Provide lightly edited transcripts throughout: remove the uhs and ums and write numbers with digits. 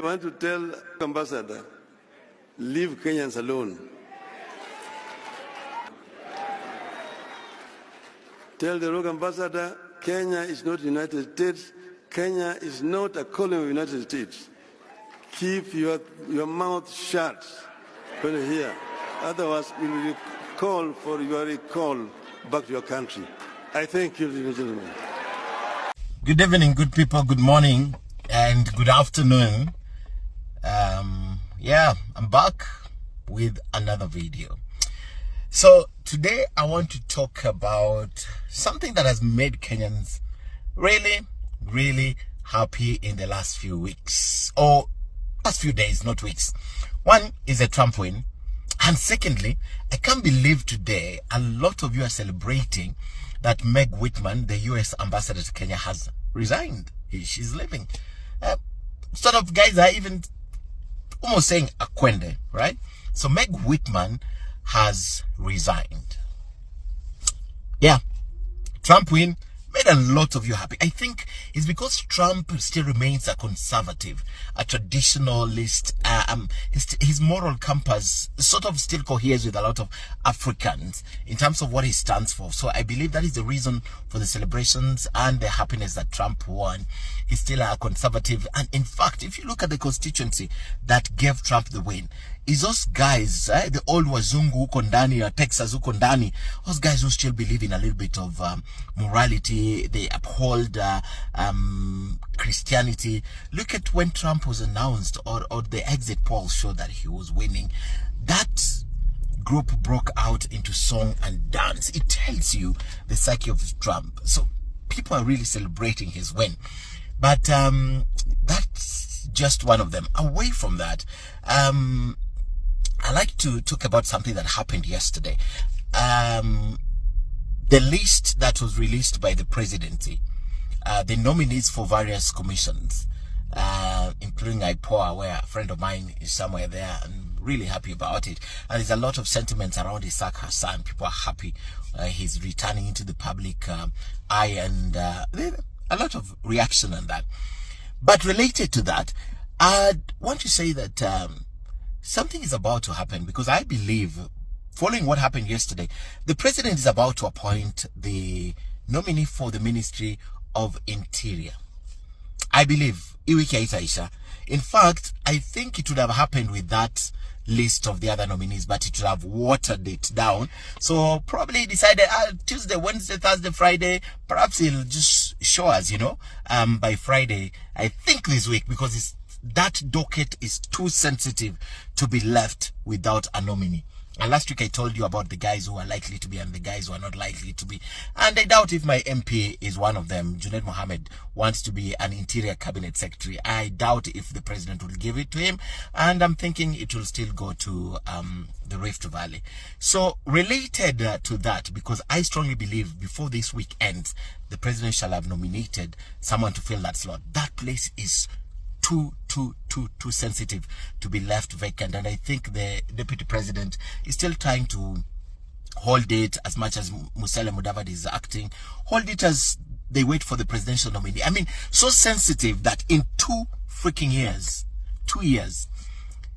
want to tell Ambassador, leave Kenyans alone. Tell the rogue ambassador, Kenya is not United States. Kenya is not a colony of the United States. Keep your mouth shut when you're here. Otherwise, you will call for your recall back to your country. I thank you, ladies and gentlemen. Good evening, good people. Good morning and good afternoon. Yeah, I'm back with another video. So today I want to talk about something that has made Kenyans really happy in the last few weeks, or last few days, not weeks. One is a Trump win, and secondly, I can't believe today a lot of you are celebrating that Meg Whitman, the US ambassador to Kenya, has resigned. She's leaving. Sort of guys are even almost saying akwende, right? So Meg Whitman has resigned. Yeah, Trump win made a lot of you happy. I think it's because Trump still remains a conservative, a traditionalist. His moral compass sort of still coheres with a lot of Africans in terms of what he stands for. So I believe that is the reason for the celebrations and the happiness that Trump won. He's still a conservative. And in fact, if you look at the constituency that gave Trump the win, is those guys, the old Wazungu huko ndani, or Texas huko ndani, those guys who still believe in a little bit of morality. They uphold Christianity. Look at when Trump was announced, or the exit polls showed that he was winning. That group broke out into song and dance. It tells you the psyche of Trump. So people are really celebrating his win. But that's just one of them. Away from that, I like to talk about something that happened yesterday. The list that was released by the presidency, the nominees for various commissions, including IPOA, where a friend of mine is somewhere there, and really happy about it. And there's a lot of sentiments around Isaac Hassan. People are happy he's returning into the public eye, and a lot of reaction on that. But related to that, I want to say that something is about to happen, because I believe, following what happened yesterday, the president is about to appoint the nominee for the Ministry of Interior. I believe Iwiki Aisha. In fact, I think it would have happened with that list of the other nominees, but it would have watered it down. So probably decided Tuesday, Wednesday, Thursday, Friday, perhaps he'll just show us, by Friday, I think this week, because that docket is too sensitive to be left without a nominee. And last week I told you about the guys who are likely to be and the guys who are not likely to be. And I doubt if my MP is one of them. Junaid Mohammed wants to be an Interior Cabinet Secretary. I doubt if the president will give it to him. And I'm thinking it will still go to the Rift Valley. So related to that, because I strongly believe before this week ends, the president shall have nominated someone to fill that slot. That place is too sensitive to be left vacant, and I think the deputy president is still trying to hold it, as much as Musalia Mudavadi is acting, hold it as they wait for the presidential nominee. I mean, so sensitive that in 2 years,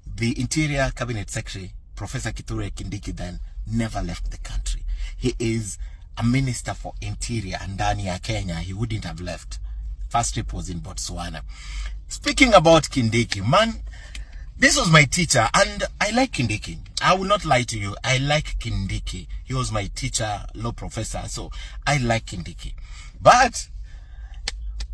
the Interior Cabinet Secretary, Professor Kithure Kindiki, then never left the country. He is a minister for Interior, and ndani ya Kenya he wouldn't have left. First trip was in Botswana. Speaking about Kindiki, man, this was my teacher, and I like Kindiki. I will not lie to you. I like Kindiki. He was my teacher, law professor, so I like Kindiki. But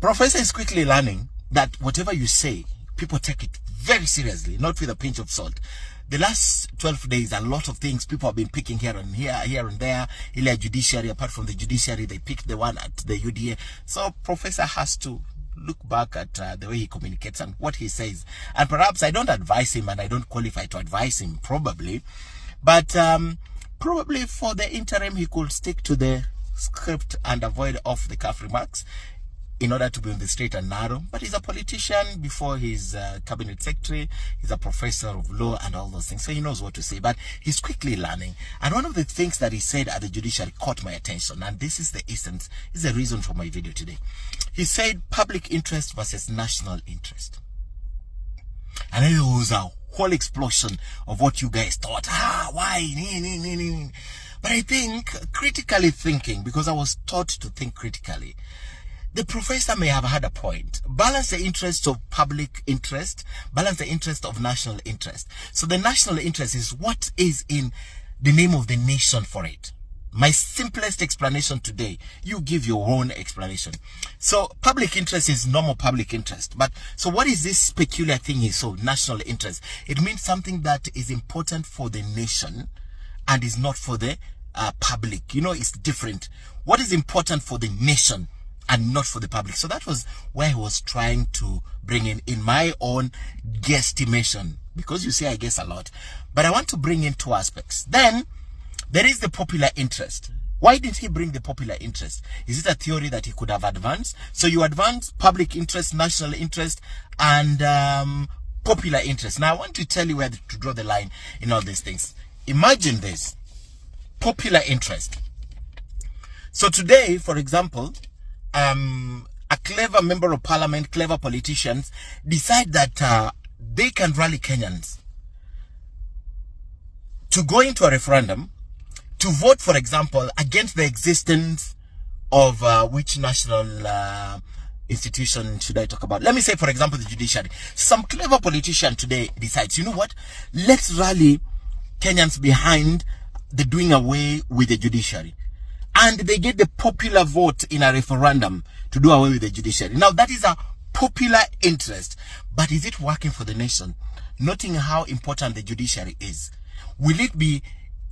Professor is quickly learning that whatever you say, people take it very seriously, not with a pinch of salt. The last 12 days, a lot of things people have been picking here and there. Ile judiciary, apart from the judiciary, they picked the one at the UDA. So Professor has to look back at the way he communicates and what he says. And perhaps I don't advise him, and I don't qualify to advise him, probably. But probably for the interim, he could stick to the script and avoid off-the-cuff remarks in order to be on the straight and narrow. But he's a politician before he's cabinet secretary. He's a professor of law and all those things. So he knows what to say, but he's quickly learning. And one of the things that he said at the judiciary caught my attention. And this is the essence, is the reason for my video today. He said public interest versus national interest. And then there was a whole explosion of what you guys thought. Why? But I think, critically thinking, because I was taught to think critically, the professor may have had a point. Balance the interests of public interest, balance the interest of national interest. So the national interest is what is in the name of the nation for it. My simplest explanation today, you give your own explanation. So public interest is normal public interest. But so what is this peculiar thing is so national interest? It means something that is important for the nation and is not for the public. You know, it's different. What is important for the nation and not for the public? So that was where I was trying to bring in my own guesstimation, because you see I guess a lot, but I want to bring in two aspects. Then there is the popular interest. Why did he bring the popular interest? Is it a theory that he could have advanced? So you advance public interest, national interest, and popular interest. Now I want to tell you where to draw the line in all these things. Imagine this: popular interest. So today, for example, a clever member of parliament, clever politicians decide that they can rally Kenyans to go into a referendum to vote, for example, against the existence of which national institution should I talk about? Let me say, for example, the judiciary. Some clever politician today decides, you know what? Let's rally Kenyans behind the doing away with the judiciary. And they get the popular vote in a referendum to do away with the judiciary. Now, that is a popular interest. But is it working for the nation? Noting how important the judiciary is. Will it be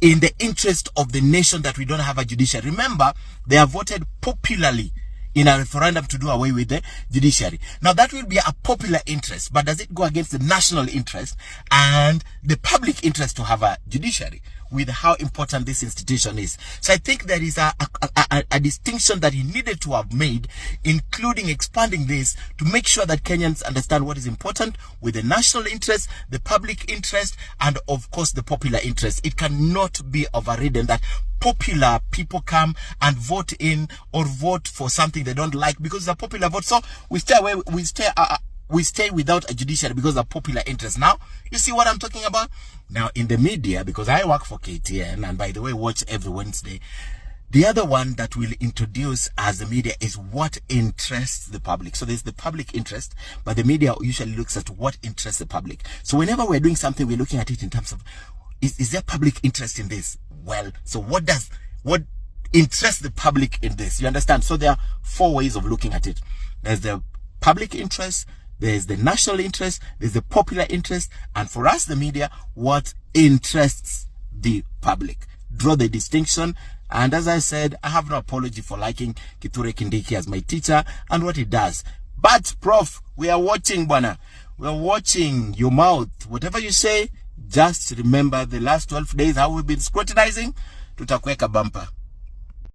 in the interest of the nation that we don't have a judiciary? Remember, they have voted popularly in a referendum to do away with the judiciary. Now, that will be a popular interest. But does it go against the national interest and the public interest to have a judiciary, with how important this institution is? So I think there is a distinction that he needed to have made, including expanding this to make sure that Kenyans understand what is important with the national interest, the public interest, and of course the popular interest. It cannot be overridden that popular people come and vote in or vote for something they don't like because it's a popular vote. So we stay away, we stay without a judiciary because of popular interest. Now, you see what I'm talking about? Now, in the media, because I work for KTN, and by the way, watch every Wednesday, the other one that we'll introduce as the media is what interests the public. So there's the public interest, but the media usually looks at what interests the public. So whenever we're doing something, we're looking at it in terms of, is there public interest in this? Well, so what interests the public in this? You understand? So there are four ways of looking at it. There's the public interest, there's the national interest, there's the popular interest, and for us, the media, what interests the public. Draw the distinction. And as I said, I have no apology for liking Kithure Kindiki as my teacher and what he does. But, Prof, we are watching, Bwana. We are watching your mouth. Whatever you say, just remember the last 12 days, how we've been scrutinizing. Tutakuweka bumper.